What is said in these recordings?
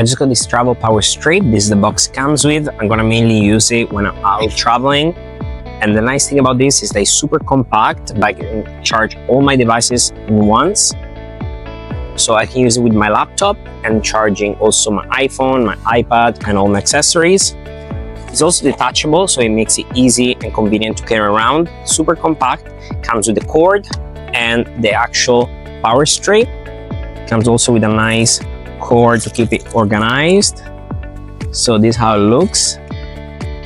I just got this travel power strip. This is the box it comes with. I'm gonna mainly use it when I'm out traveling. And the nice thing about this is that it's super compact, but I can charge all my devices in once. So I can use it with my laptop and charging also my iPhone, my iPad, and all my accessories. It's also detachable, so it makes it easy and convenient to carry around. Super compact, comes with the cord and the actual power strip. Comes also with a nice cord to keep it organized. So this is how it looks.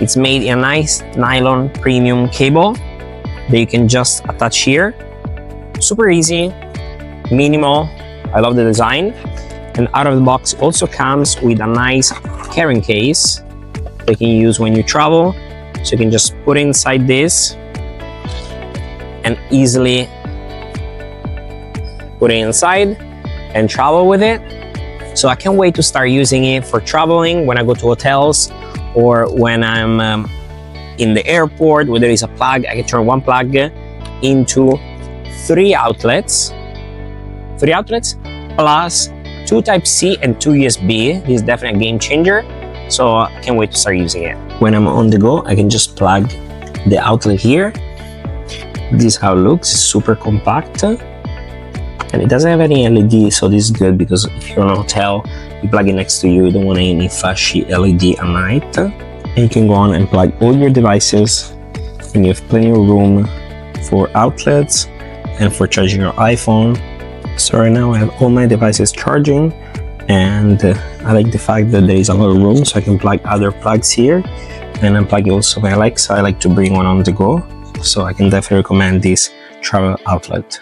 It's made in a nice nylon premium cable that you can just attach here. Super easy, minimal. I love the design. And out of the box also comes with a nice carrying case that you can use when you travel. So you can just put it inside this and easily put it inside and travel with it. So I can't wait to start using it for traveling when I go to hotels or when I'm in the airport where there is a plug. I can turn one plug into three outlets plus 2 Type-C and 2 USB. This is definitely a game changer. So I can't wait to start using it. When I'm on the go, I can just plug the outlet here. This is how it looks. It's super compact. And it doesn't have any LED, so this is good because if you're in a hotel, you plug it next to you, you don't want any flashy LED at night. And you can go on and plug all your devices, and you have plenty of room for outlets and for charging your iPhone. So right now I have all my devices charging, and I like the fact that there is a lot of room, so I can plug other plugs here. And I'm plugging also my Alexa. I like to bring one on the go, so I can definitely recommend this travel outlet.